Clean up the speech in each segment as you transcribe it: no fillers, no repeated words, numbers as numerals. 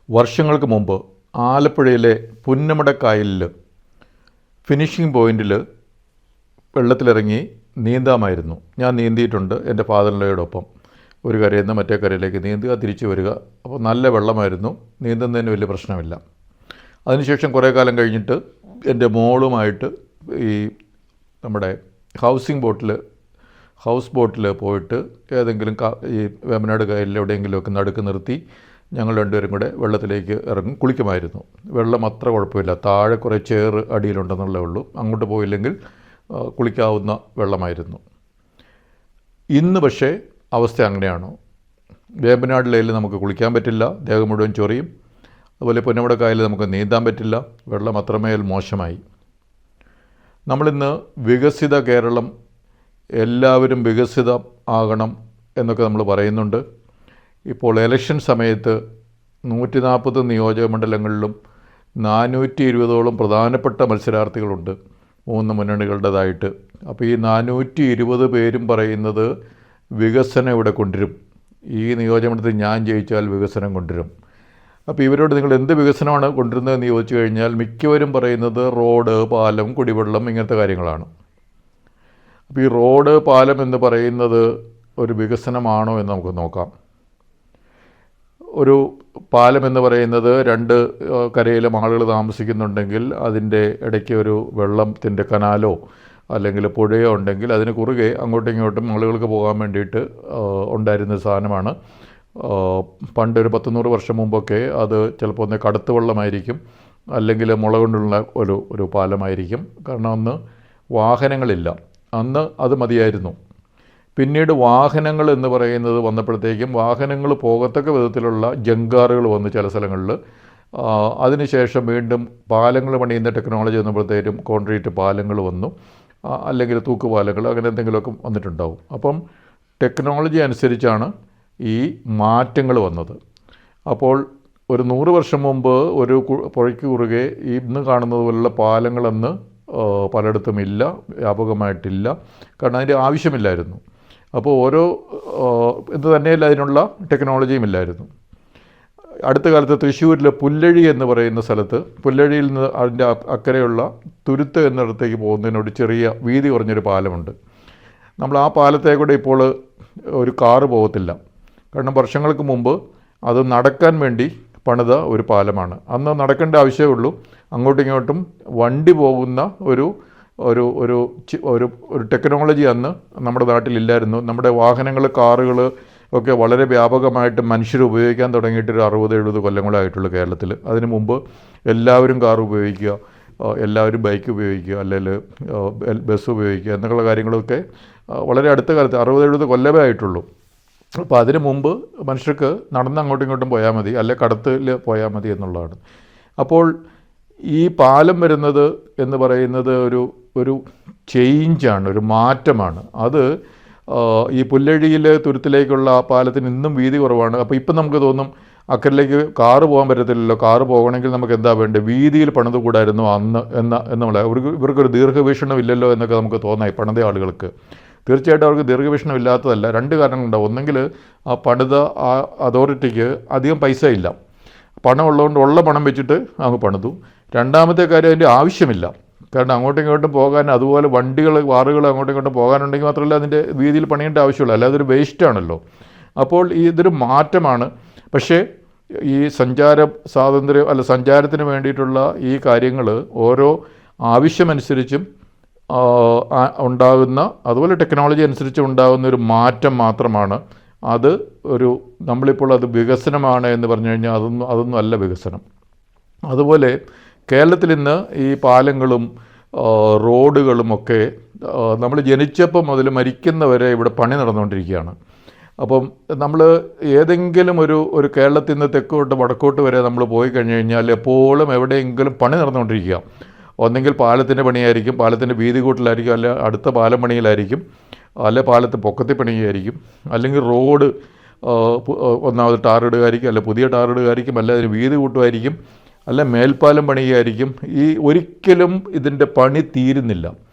വർഷങ്ങൾക്ക് മുമ്പ് ആലപ്പുഴയിലെ പുന്നമടക്കായലിൽ ഫിനിഷിംഗ് പോയിൻറ്റിൽ വെള്ളത്തിലിറങ്ങി നീന്താമായിരുന്നു. ഞാൻ നീന്തിയിട്ടുണ്ട് എൻ്റെ ഫാദറിനോടൊപ്പം. ഒരു കരയിൽ നിന്ന് മറ്റേ കരയിലേക്ക് നീന്തുക, തിരിച്ചു വരിക. അപ്പോൾ നല്ല വെള്ളമായിരുന്നു, നീന്തുന്നതിന് വലിയ പ്രശ്നമില്ല. അതിനുശേഷം കുറേ കാലം കഴിഞ്ഞിട്ട് എൻ്റെ മോളുമായിട്ട് ഈ നമ്മുടെ ഹൗസ് ബോട്ടിൽ പോയിട്ട് ഏതെങ്കിലും ഈ വേമ്പനാട് കായലിൽ എവിടെയെങ്കിലുമൊക്കെ നടുക്ക് നിർത്തി ഞങ്ങൾ രണ്ടുപേരും കൂടെ വെള്ളത്തിലേക്ക് ഇറങ്ങും, കുളിക്കുമായിരുന്നു. വെള്ളം അത്ര കുഴപ്പമില്ല, താഴെ കുറേ ചേറ് അടിയിലുണ്ടെന്നുള്ളേ ഉള്ളൂ. അങ്ങോട്ട് പോയില്ലെങ്കിൽ കുളിക്കാവുന്ന വെള്ളമായിരുന്നു. ഇന്ന് പക്ഷേ അവസ്ഥ അങ്ങനെയാണോ? വേമ്പനാട് ലയിൽ നമുക്ക് കുളിക്കാൻ പറ്റില്ല, ദേഹം മുഴുവൻ ചൊറിയും. അതുപോലെ പുന്നമടക്കായലിൽ നമുക്ക് നീന്താൻ പറ്റില്ല, വെള്ളം അത്രമേൽ മോശമായി. നമ്മളിന്ന് വികസിത കേരളം, എല്ലാവരും വികസിതം ആകണം എന്നൊക്കെ നമ്മൾ പറയുന്നുണ്ട്. ഇപ്പോൾ ഇലക്ഷൻ സമയത്ത് 140 നിയോജക മണ്ഡലങ്ങളിലും 420ഓളം പ്രധാനപ്പെട്ട മത്സരാർത്ഥികളുണ്ട് 3 മുന്നണികളുടേതായിട്ട്. അപ്പോൾ ഈ 420 പേരും പറയുന്നത് വികസനം ഇവിടെ കൊണ്ടുവരും, ഈ നിയോജകമണ്ഡലത്തിൽ ഞാൻ ജയിച്ചാൽ വികസനം കൊണ്ടുവരും. അപ്പോൾ ഇവരോട് നിങ്ങൾ എന്ത് വികസനമാണ് കൊണ്ടുവരുന്നതെന്ന് ചോദിച്ചു കഴിഞ്ഞാൽ മിക്കവരും പറയുന്നത് റോഡ്, പാലം, കുടിവെള്ളം, ഇങ്ങനത്തെ കാര്യങ്ങളാണ്. അപ്പോൾ ഈ റോഡ്, പാലം എന്ന് പറയുന്നത് ഒരു വികസനമാണോ എന്ന് നമുക്ക് നോക്കാം. ഒരു പാലം എന്ന് പറയുന്നത് 2 കരയിലും ആളുകൾ താമസിക്കുന്നുണ്ടെങ്കിൽ അതിൻ്റെ ഇടയ്ക്ക് ഒരു വെള്ളത്തിൻ്റെ കനാലോ അല്ലെങ്കിൽ പുഴയോ ഉണ്ടെങ്കിൽ അതിന് കുറുകെ അങ്ങോട്ടും ഇങ്ങോട്ടും ആളുകൾക്ക് പോകാൻ വേണ്ടിയിട്ട് ഉണ്ടായിരുന്ന സാധനമാണ്. പണ്ടൊരു 100 വർഷം മുമ്പൊക്കെ അത് ചിലപ്പോൾ ഒന്ന് കടുത്ത വെള്ളമായിരിക്കും, അല്ലെങ്കിൽ മുള കൊണ്ടുള്ള ഒരു പാലമായിരിക്കും. കാരണം അന്ന് വാഹനങ്ങളില്ല, അന്ന് അത് മതിയായിരുന്നു. പിന്നീട് വാഹനങ്ങൾ എന്ന് പറയുന്നത് വന്നപ്പോഴത്തേക്കും വാഹനങ്ങൾ പോകത്തക്ക വിധത്തിലുള്ള ജങ്കാറുകൾ വന്നു ചില സ്ഥലങ്ങളിൽ. അതിനുശേഷം വീണ്ടും പാലങ്ങൾ പണിയുന്ന ടെക്നോളജി വന്നപ്പോഴത്തേക്കും കോൺക്രീറ്റ് പാലങ്ങൾ വന്നു, അല്ലെങ്കിൽ തൂക്കുപാലങ്ങൾ, അങ്ങനെ എന്തെങ്കിലുമൊക്കെ വന്നിട്ടുണ്ടാവും. അപ്പം ടെക്നോളജി അനുസരിച്ചാണ് ഈ മാറ്റങ്ങൾ വന്നത്. അപ്പോൾ ഒരു 100 വർഷം മുമ്പ് ഒരു പുഴയ്ക്ക് കുറുകെ ഇന്ന് കാണുന്നത് പോലുള്ള പാലങ്ങളന്ന് പലയിടത്തും ഇല്ല, വ്യാപകമായിട്ടില്ല. കാരണം അതിൻ്റെ ആവശ്യമില്ലായിരുന്നു. അപ്പോൾ ഇത് തന്നെയല്ല, അതിനുള്ള ടെക്നോളജിയും ഇല്ലായിരുന്നു. അടുത്ത കാലത്ത് തൃശ്ശൂരിലെ പുല്ലഴി എന്ന് പറയുന്ന സ്ഥലത്ത്, പുല്ലഴിയിൽ നിന്ന് അതിൻ്റെ അക്കരെയുള്ള തുരുത്ത് എന്നിടത്തേക്ക് പോകുന്നതിനോട് ചെറിയ വീതി കുറഞ്ഞൊരു പാലമുണ്ട്. നമ്മൾ ആ പാലത്തെ കൂടെ ഇപ്പോൾ ഒരു കാറ് പോകത്തില്ല. കാരണം വർഷങ്ങൾക്ക് മുമ്പ് അത് നടക്കാൻ വേണ്ടി പണിത ഒരു പാലമാണ്. അന്ന് നടക്കേണ്ട ആവശ്യമേ ഉള്ളൂ, അങ്ങോട്ടും ഇങ്ങോട്ടും വണ്ടി പോകുന്ന ഒരു ടെക്നോളജി അന്ന് നമ്മുടെ നാട്ടിലില്ലായിരുന്നു. നമ്മുടെ വാഹനങ്ങൾ, കാറുകൾ ഒക്കെ വളരെ വ്യാപകമായിട്ട് മനുഷ്യർ ഉപയോഗിക്കാൻ തുടങ്ങിയിട്ടൊരു 60-70 കൊല്ലങ്ങളായിട്ടുള്ളൂ കേരളത്തിൽ. അതിനു മുമ്പ് എല്ലാവരും കാർ ഉപയോഗിക്കുക, എല്ലാവരും ബൈക്ക് ഉപയോഗിക്കുക, അല്ലെങ്കിൽ ബസ് ഉപയോഗിക്കുക എന്നുള്ള കാര്യങ്ങളൊക്കെ വളരെ അടുത്ത കാലത്ത് 60-70 കൊല്ലമേ ആയിട്ടുള്ളൂ. അപ്പോൾ അതിനു മുമ്പ് മനുഷ്യർക്ക് നടന്ന് അങ്ങോട്ടും ഇങ്ങോട്ടും പോയാൽ മതി, അല്ലെങ്കിൽ കടത്തിൽ പോയാൽ മതി എന്നുള്ളതാണ്. അപ്പോൾ ഈ പാലം വരുന്നത് എന്ന് പറയുന്നത് ഒരു ചേഞ്ചാണ്, ഒരു മാറ്റമാണ്. അത് ഈ പുല്ലഴിയിൽ തുരുത്തിലേക്കുള്ള ആ പാലത്തിന് ഇന്നും വീതി കുറവാണ്. അപ്പോൾ ഇപ്പം നമുക്ക് തോന്നും അക്കരയിലേക്ക് കാറ് പോകാൻ പറ്റത്തില്ലല്ലോ, കാറ് പോകണമെങ്കിൽ നമുക്ക് എന്താ വേണ്ടത്, വീതിയിൽ പണിത് കൂടായിരുന്നു അന്ന് എന്നുള്ള ഇവർക്കൊരു ദീർഘവീക്ഷണം ഇല്ലല്ലോ എന്നൊക്കെ നമുക്ക് തോന്നായി പണിത ആളുകൾക്ക്. തീർച്ചയായിട്ടും അവർക്ക് ദീർഘവീക്ഷണം ഇല്ലാത്തതല്ല, 2 കാരണങ്ങളുണ്ടാവും. ഒന്നെങ്കിൽ ആ പണിത ആ അതോറിറ്റിക്ക് അധികം പൈസ ഇല്ല, പണം ഉള്ളതുകൊണ്ട് ഉള്ള പണം വെച്ചിട്ട് അങ്ങ് പണിതു. രണ്ടാമത്തെ കാര്യം, അതിൻ്റെ ആവശ്യമില്ല. കാരണം അങ്ങോട്ടും ഇങ്ങോട്ടും പോകാൻ, അതുപോലെ വണ്ടികൾ, കാറുകൾ അങ്ങോട്ടും ഇങ്ങോട്ടും പോകാനുണ്ടെങ്കിൽ മാത്രമല്ല അതിൻ്റെ വീതിയിൽ പണിയേണ്ട ആവശ്യമുള്ളൂ, അല്ലാതെ ഒരു വേസ്റ്റാണല്ലോ. അപ്പോൾ ഇതൊരു മാറ്റമാണ്. പക്ഷേ ഈ സഞ്ചാരത്തിന് വേണ്ടിയിട്ടുള്ള ഈ കാര്യങ്ങൾ ഓരോ ആവശ്യമനുസരിച്ചും ഉണ്ടാകുന്ന, അതുപോലെ ടെക്നോളജി അനുസരിച്ച് ഉണ്ടാകുന്ന ഒരു മാറ്റം മാത്രമാണ്. അത് നമ്മളിപ്പോൾ അത് വികസനമാണ് എന്ന് പറഞ്ഞു കഴിഞ്ഞാൽ അതൊന്നും അല്ല വികസനം. അതുപോലെ കേരളത്തിൽ ഇന്ന് ഈ പാലങ്ങളും റോഡുകളുമൊക്കെ നമ്മൾ ജനിച്ചപ്പോൾ മുതൽ മരിക്കുന്നവരെ ഇവിടെ പണി നടന്നുകൊണ്ടിരിക്കുകയാണ്. അപ്പം നമ്മൾ ഏതെങ്കിലും ഒരു കേരളത്തിൽ നിന്ന് തെക്കോട്ട് വടക്കോട്ട് വരെ നമ്മൾ പോയി കഴിഞ്ഞ് കഴിഞ്ഞാൽ എപ്പോഴും എവിടെയെങ്കിലും പണി നടന്നുകൊണ്ടിരിക്കുക. ഒന്നെങ്കിൽ പാലത്തിൻ്റെ പണിയായിരിക്കും, പാലത്തിൻ്റെ വീതി കൂട്ടലായിരിക്കും, അല്ലെ അടുത്ത പാലം പണിയിലായിരിക്കും, അല്ലെ പാലത്ത് പൊക്കത്തി പണിയായിരിക്കും, അല്ലെങ്കിൽ റോഡ് ഒന്നാമത് ടാറിടുകയായിരിക്കും, അല്ലെ പുതിയ ടാറിടുകയായിരിക്കും, അല്ലെ അതിന് വീതി കൂട്ടുമായിരിക്കും, അല്ല മേൽപ്പാലം പണിയായിരിക്കും. ഒരിക്കലും ഇതിൻ്റെ പണി തീരുന്നില്ല.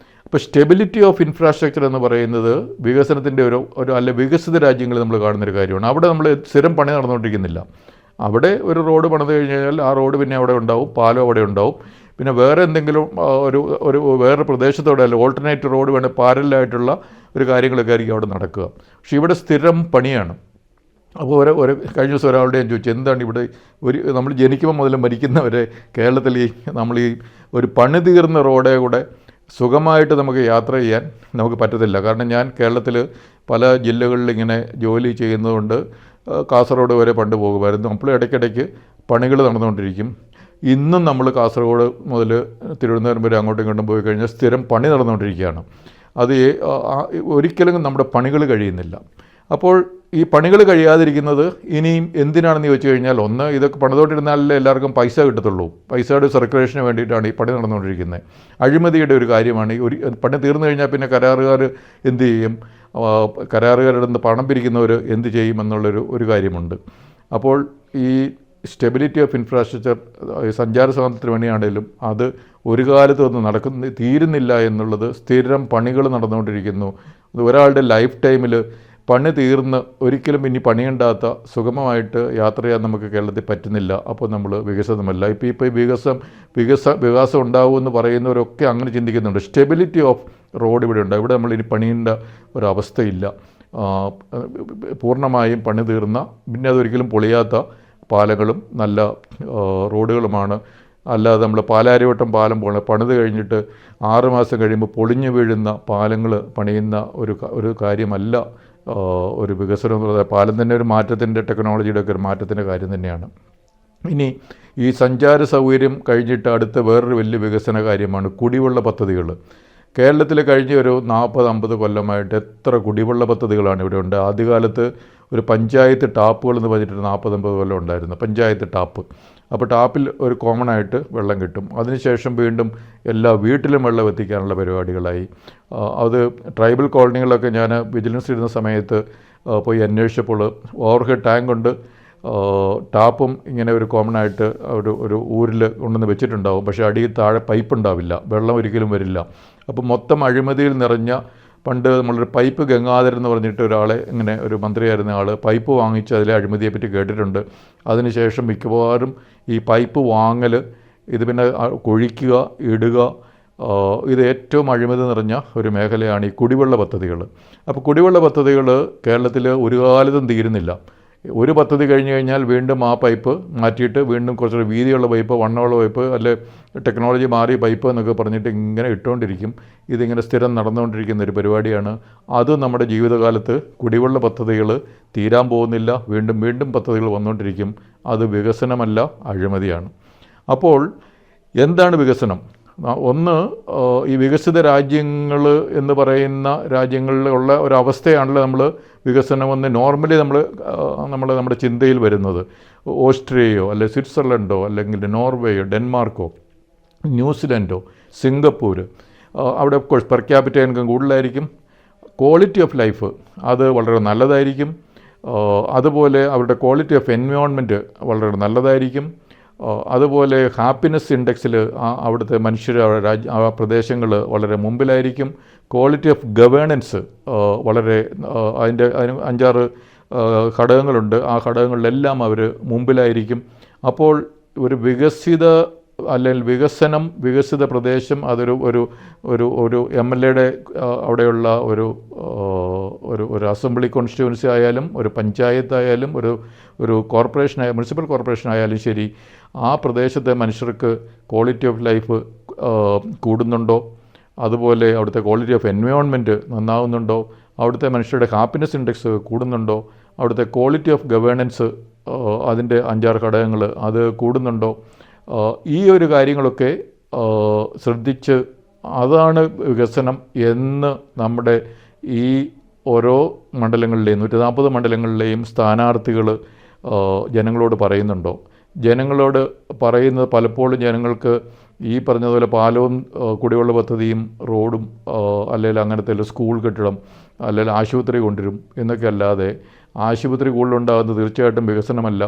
അപ്പോൾ സ്റ്റെബിലിറ്റി ഓഫ് ഇൻഫ്രാസ്ട്രക്ചർ എന്ന് പറയുന്നത് വികസനത്തിൻ്റെ അല്ലെ വികസിത രാജ്യങ്ങളിൽ നമ്മൾ കാണുന്നൊരു കാര്യമാണ്. അവിടെ നമ്മൾ സ്ഥിരം പണി നടന്നുകൊണ്ടിരിക്കുന്നില്ല. അവിടെ ഒരു റോഡ് പണിത് കഴിഞ്ഞ് കഴിഞ്ഞാൽ ആ റോഡ് പിന്നെ അവിടെ ഉണ്ടാവും, പാലം അവിടെ ഉണ്ടാവും. പിന്നെ വേറെ എന്തെങ്കിലും ഒരു ഒരു വേറെ പ്രദേശത്തോടെ അല്ല ഓൾട്ടർനേറ്റ് റോഡ് വേണം പാരലായിട്ടുള്ള ഒരു കാര്യങ്ങളൊക്കെ ആയിരിക്കും അവിടെ നടക്കുക. പക്ഷേ ഇവിടെ സ്ഥിരം പണിയാണ്. അപ്പോൾ കഴിഞ്ഞ ദിവസം ഒരാളുടെ ഞാൻ ചോദിച്ചു, എന്താണ് ഇവിടെ നമ്മൾ ജനിക്കുമ്പോൾ മുതൽ മരിക്കുന്നവരെ കേരളത്തിൽ നമ്മൾ ഒരു പണി തീർന്ന റോഡേ കൂടെ സുഖമായിട്ട് നമുക്ക് യാത്ര ചെയ്യാൻ നമുക്ക് പറ്റത്തില്ല. കാരണം ഞാൻ കേരളത്തിൽ പല ജില്ലകളിൽ ഇങ്ങനെ ജോലി ചെയ്യുന്നതുകൊണ്ട് കാസർഗോഡ് വരെ പണ്ട് പോകുമായിരുന്നു. അപ്പോൾ ഇടയ്ക്കിടയ്ക്ക് പണികൾ നടന്നുകൊണ്ടിരിക്കും. ഇന്നും നമ്മൾ കാസർഗോഡ് മുതൽ തിരുവനന്തപുരം വരെ അങ്ങോട്ടും ഇങ്ങോട്ടും പോയി കഴിഞ്ഞാൽ സ്ഥിരം പണി നടന്നുകൊണ്ടിരിക്കുകയാണ്. അത് ഒരിക്കലും നമ്മുടെ പണികൾ കഴിയുന്നില്ല. അപ്പോൾ ഈ പണികൾ കഴിയാതിരിക്കുന്നത് ഇനിയും എന്തിനാണെന്ന് ചോദിച്ചു കഴിഞ്ഞാൽ, ഒന്ന്, ഇതൊക്കെ പണിതുകൊണ്ടിരുന്നാലേ എല്ലാവർക്കും പൈസ കിട്ടത്തുള്ളൂ. പൈസയുടെ സർക്കുലേഷന് വേണ്ടിയിട്ടാണ് ഈ പണി നടന്നുകൊണ്ടിരിക്കുന്നത്. അഴിമതിയുടെ ഒരു കാര്യമാണ്. പണി തീർന്നു കഴിഞ്ഞാൽ പിന്നെ കരാറുകാർ എന്ത് ചെയ്യും, കരാറുകാരുടെ നിന്ന് പണം പിരിക്കുന്നവർ എന്ത് ചെയ്യും എന്നുള്ളൊരു കാര്യമുണ്ട്. അപ്പോൾ ഈ സ്റ്റെബിലിറ്റി ഓഫ് ഇൻഫ്രാസ്ട്രക്ചർ, സഞ്ചാര സ്വാതന്ത്ര്യത്തിന് വേണ്ടിയാണെങ്കിലും അത് ഒരു കാലത്ത് ഒന്നും തീരുന്നില്ല എന്നുള്ളത്. സ്ഥിരം പണികൾ നടന്നുകൊണ്ടിരിക്കുന്നു. ഒരാളുടെ ലൈഫ് ടൈമിൽ പണി തീർന്ന് ഒരിക്കലും ഇനി പണിയുണ്ടാത്ത സുഗമമായിട്ട് യാത്ര ചെയ്യാൻ നമുക്ക് കേരളത്തിൽ പറ്റുന്നില്ല. അപ്പോൾ നമ്മൾ വികസിതമല്ല. ഇപ്പോൾ ഈ വികാസം ഉണ്ടാവുമെന്ന് പറയുന്നവരൊക്കെ അങ്ങനെ ചിന്തിക്കുന്നുണ്ട്. സ്റ്റെബിലിറ്റി ഓഫ് റോഡ് ഇവിടെ ഉണ്ട്. ഇവിടെ നമ്മൾ ഇനി പണിയേണ്ട ഒരവസ്ഥയില്ല. പൂർണ്ണമായും പണി തീർന്ന, പിന്നെ അതൊരിക്കലും പൊളിയാത്ത പാലങ്ങളും നല്ല റോഡുകളുമാണ്. അല്ലാതെ നമ്മൾ പാലാരിവട്ടം പാലം പണിത് കഴിഞ്ഞിട്ട് 6 മാസം കഴിയുമ്പോൾ പൊളിഞ്ഞു വീഴുന്ന പാലങ്ങൾ പണിയുന്ന ഒരു കാര്യമല്ല ഒരു വികസനം എന്ന് പറയുന്നത്. പാലം തന്നെ ഒരു മാറ്റത്തിൻ്റെ, ടെക്നോളജിയുടെ ഒക്കെ ഒരു മാറ്റത്തിൻ്റെ കാര്യം തന്നെയാണ്. ഇനി ഈ സഞ്ചാര സൗകര്യം കഴിഞ്ഞിട്ട് അടുത്ത വേറൊരു വലിയ വികസന കാര്യമാണ് കുടിവെള്ള പദ്ധതികൾ. കേരളത്തിൽ കഴിഞ്ഞ ഒരു 40-50 കൊല്ലമായിട്ട് എത്ര കുടിവെള്ള പദ്ധതികളാണ് ഇവിടെ ഉണ്ട്. ആദ്യകാലത്ത് ഒരു പഞ്ചായത്ത് ടാപ്പുകൾ എന്ന് പറഞ്ഞിട്ട് 40-50 കൊല്ലം ഉണ്ടായിരുന്നു, പഞ്ചായത്ത് ടാപ്പ്. അപ്പോൾ ടാപ്പിൽ ഒരു കോമൺ ആയിട്ട് വെള്ളം കിട്ടും. അതിനുശേഷം വീണ്ടും എല്ലാ വീട്ടിലും വെള്ളം എത്തിക്കാനുള്ള പരിപാടികളായി. അത് ട്രൈബൽ കോളനികളൊക്കെ ഞാൻ വിജിലൻസ് ഇരുന്ന സമയത്ത് പോയി അന്വേഷിച്ചപ്പോൾ ഓവർഹെഡ് ടാങ്ക് ഉണ്ട്, ടാപ്പും ഇങ്ങനെ ഒരു കോമൺ ആയിട്ട് ഒരു ഊരിൽ കൊണ്ടുവന്ന് വെച്ചിട്ടുണ്ടാവും. പക്ഷേ അടിയിൽ താഴെ പൈപ്പ് ഉണ്ടാവില്ല, വെള്ളം ഒരിക്കലും വരില്ല. അപ്പോൾ മൊത്തം അഴിമതിയിൽ നിറഞ്ഞ, പണ്ട് നമ്മളൊരു പൈപ്പ് ഗംഗാധരൻ എന്ന് പറഞ്ഞിട്ട് ഒരാളെ, ഇങ്ങനെ ഒരു മന്ത്രിയായിരുന്ന ആൾ പൈപ്പ് വാങ്ങിച്ച് അതിലെ അഴിമതിയെപ്പറ്റി കേട്ടിട്ടുണ്ട്. അതിനുശേഷം മിക്കവാറും ഈ പൈപ്പ് വാങ്ങൽ, ഇത് പിന്നെ കുഴിക്കുക, ഇടുക, ഇത് ഏറ്റവും അഴിമതി നിറഞ്ഞ ഒരു മേഖലയാണ് ഈ കുടിവെള്ള പദ്ധതികൾ. അപ്പോൾ കുടിവെള്ള പദ്ധതികൾ കേരളത്തിൽ ഒരു കാലത്തും തീരുന്നില്ല. ഒരു പദ്ധതി കഴിഞ്ഞ് കഴിഞ്ഞാൽ വീണ്ടും ആ പൈപ്പ് മാറ്റിയിട്ട് വീണ്ടും കുറച്ചൊരു വീതിയുള്ള പൈപ്പ്, വണ്ണമുള്ള പൈപ്പ്, അല്ലെ ടെക്നോളജി മാറിയ പൈപ്പ് എന്നൊക്കെ പറഞ്ഞിട്ട് ഇങ്ങനെ ഇട്ടുകൊണ്ടിരിക്കും. ഇതിങ്ങനെ സ്ഥിരം നടന്നുകൊണ്ടിരിക്കുന്ന ഒരു പരിപാടിയാണ്. അത് നമ്മുടെ ജീവിതകാലത്ത് കുടിവെള്ള പദ്ധതികൾ തീരാൻ പോകുന്നില്ല. വീണ്ടും വീണ്ടും പദ്ധതികൾ വന്നുകൊണ്ടിരിക്കും. അത് വികസനമല്ല, അഴിമതിയാണ്. അപ്പോൾ എന്താണ് വികസനം? ഒന്ന്, ഈ വികസിത രാജ്യങ്ങൾ എന്ന് പറയുന്ന രാജ്യങ്ങളിലുള്ള ഒരവസ്ഥയാണല്ലോ നമ്മൾ വികസനമെന്ന് നോർമലി നമ്മുടെ ചിന്തയിൽ വരുന്നത്. ഓസ്ട്രേലിയയോ അല്ലെ സ്വിറ്റ്സർലൻഡോ അല്ലെങ്കിൽ നോർവേയോ ഡെൻമാർക്കോ ന്യൂസിലൻഡോ സിംഗപ്പൂർ, അവിടെ of course per capita income കൂടുതലായിരിക്കും. ക്വാളിറ്റി ഓഫ് ലൈഫ് അത് വളരെ നല്ലതായിരിക്കും. അതുപോലെ അവരുടെ ക്വാളിറ്റി ഓഫ് എൻവയോൺമെൻറ്റ് വളരെ നല്ലതായിരിക്കും. അതുപോലെ ഹാപ്പിനെസ് ഇൻഡെക്സിൽ അവിടുത്തെ മനുഷ്യർ, ആ പ്രദേശങ്ങൾ വളരെ മുമ്പിലായിരിക്കും. ക്വാളിറ്റി ഓഫ് ഗവേണൻസ് വളരെ, അതിന് 5-6 ഘടകങ്ങളുണ്ട്. ആ ഘടകങ്ങളിലെല്ലാം അവർ മുമ്പിലായിരിക്കും. അപ്പോൾ ഒരു വികസിത അല്ലെങ്കിൽ വികസിത പ്രദേശം, അതൊരു ഒരു MLAയുടെ അവിടെയുള്ള ഒരു അസംബ്ലി കോൺസ്റ്റിറ്റ്യുവൻസി ആയാലും, ഒരു പഞ്ചായത്തായാലും, ഒരു മുനിസിപ്പൽ കോർപ്പറേഷൻ ആയാലും ശരി, ആ പ്രദേശത്തെ മനുഷ്യർക്ക് ക്വാളിറ്റി ഓഫ് ലൈഫ് കൂടുന്നുണ്ടോ, അതുപോലെ അവിടുത്തെ ക്വാളിറ്റി ഓഫ് എൻവയോൺമെൻറ്റ് നന്നാവുന്നുണ്ടോ, അവിടുത്തെ മനുഷ്യരുടെ ഹാപ്പിനെസ് ഇൻഡെക്സ് കൂടുന്നുണ്ടോ, അവിടുത്തെ ക്വാളിറ്റി ഓഫ് ഗവേണൻസ്, അതിൻ്റെ 5-6 ഘടകങ്ങൾ അത് കൂടുന്നുണ്ടോ, ഈ ഒരു കാര്യങ്ങളൊക്കെ ശ്രദ്ധിച്ച് അതാണ് വികസനം എന്ന് നമ്മുടെ ഈ ഓരോ മണ്ഡലങ്ങളിലെയും 140 മണ്ഡലങ്ങളിലെയും സ്ഥാനാർത്ഥികൾ ജനങ്ങളോട് പറയുന്നുണ്ടോ? ജനങ്ങളോട് പറയുന്നത് പലപ്പോഴും ജനങ്ങൾക്ക് ഈ പറഞ്ഞതുപോലെ പാലവും കുടിവെള്ള പദ്ധതിയും റോഡും അല്ലെങ്കിൽ അങ്ങനത്തെ സ്കൂൾ കെട്ടിടം അല്ലെങ്കിൽ ആശുപത്രി കൊണ്ടുവരും എന്നൊക്കെ അല്ലാതെ, ആശുപത്രി കൂടുതലുണ്ടാകുന്നത് തീർച്ചയായിട്ടും വികസനമല്ല.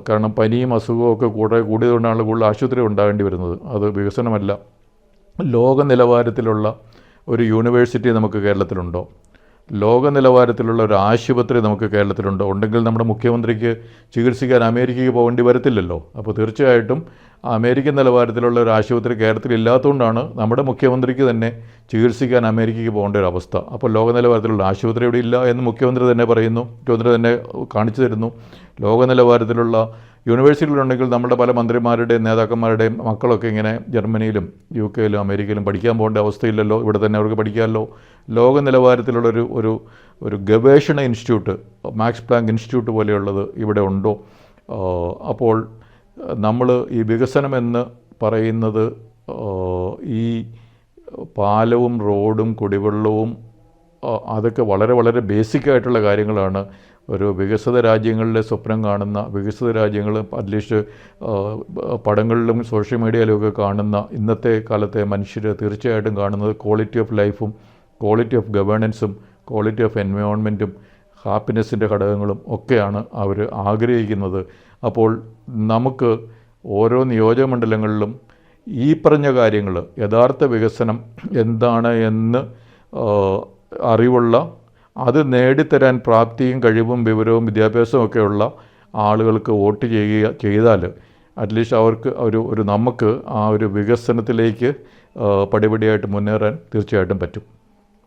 കാരണം പനിയും അസുഖവും ഒക്കെ കൂടിയതുകൊണ്ടാണ് കൂടുതൽ ആശുപത്രി ഉണ്ടാകേണ്ടി വരുന്നത്. അത് വികസനമല്ല. ലോക നിലവാരത്തിലുള്ള ഒരു യൂണിവേഴ്സിറ്റി നമുക്ക് കേരളത്തിലുണ്ടോ? ലോക നിലവാരത്തിലുള്ള ഒരു ആശുപത്രി നമുക്ക് കേരളത്തിലുണ്ടോ? ഉണ്ടെങ്കിൽ നമ്മുടെ മുഖ്യമന്ത്രിക്ക് ചികിത്സിക്കാൻ അമേരിക്കയ്ക്ക് പോകേണ്ടി വരത്തില്ലല്ലോ. അപ്പോൾ തീർച്ചയായിട്ടും അമേരിക്കൻ നിലവാരത്തിലുള്ള ഒരു ആശുപത്രി കേരളത്തിൽ ഇല്ലാത്തതുകൊണ്ടാണ് നമ്മുടെ മുഖ്യമന്ത്രിക്ക് തന്നെ ചികിത്സിക്കാൻ അമേരിക്കയ്ക്ക് പോകേണ്ട ഒരു അവസ്ഥ. അപ്പോൾ ലോക നിലവാരത്തിലുള്ള ആശുപത്രി ഇവിടെ ഇല്ല എന്ന് മുഖ്യമന്ത്രി തന്നെ പറയുന്നു, മുഖ്യമന്ത്രി തന്നെ കാണിച്ചു തരുന്നു. ലോക നിലവാരത്തിലുള്ള യൂണിവേഴ്സിറ്റികളുണ്ടെങ്കിൽ നമ്മുടെ പല മന്ത്രിമാരുടെയും നേതാക്കന്മാരുടെയും മക്കളൊക്കെ ഇങ്ങനെ ജർമ്മനിയിലും യു കെയിലും അമേരിക്കയിലും പഠിക്കാൻ പോകേണ്ട അവസ്ഥയില്ലല്ലോ, ഇവിടെ തന്നെ അവർക്ക് പഠിക്കാമല്ലോ. ലോക നിലവാരത്തിലുള്ളൊരു ഒരു ഒരു ഗവേഷണ ഇൻസ്റ്റിറ്റ്യൂട്ട്, മാക്സ് പ്ലാങ്ക് ഇൻസ്റ്റിറ്റ്യൂട്ട് പോലെയുള്ളത് ഇവിടെ ഉണ്ടോ? അപ്പോൾ നമ്മൾ ഈ വികസനമെന്ന് പറയുന്നത് ഈ പാലവും റോഡും കുടിവെള്ളവും അതൊക്കെ വളരെ വളരെ ബേസിക്കായിട്ടുള്ള കാര്യങ്ങളാണ്. ഒരു വികസിത രാജ്യങ്ങളിലെ സ്വപ്നം കാണുന്ന, വികസിത രാജ്യങ്ങൾ അറ്റ്ലീസ്റ്റ് പടങ്ങളിലും സോഷ്യൽ മീഡിയയിലുമൊക്കെ കാണുന്ന ഇന്നത്തെ കാലത്തെ മനുഷ്യർ തീർച്ചയായിട്ടും കാണുന്നത് ക്വാളിറ്റി ഓഫ് ലൈഫും ക്വാളിറ്റി ഓഫ് ഗവേണൻസും ക്വാളിറ്റി ഓഫ് എൻവയോൺമെൻറ്റും ഹാപ്പിനെസ്സിൻ്റെ ഘടകങ്ങളും ഒക്കെയാണ് അവർ ആഗ്രഹിക്കുന്നത്. അപ്പോൾ നമുക്ക് ഓരോ നിയോജകമണ്ഡലങ്ങളിലും ഈ പറഞ്ഞ കാര്യങ്ങൾ, യഥാർത്ഥ വികസനം എന്താണ് എന്ന് അറിവുള്ള, അത് നേടിത്തരാൻ പ്രാപ്തിയും കഴിവും വിവരവും വിദ്യാഭ്യാസവും ഒക്കെയുള്ള ആളുകൾക്ക് വോട്ട് ചെയ്താൽ അറ്റ്ലീസ്റ്റ് അവർക്ക് നമുക്ക് ആ ഒരു വികസനത്തിലേക്ക് പടിപടിയായിട്ട് മുന്നേറാൻ തീർച്ചയായിട്ടും പറ്റും.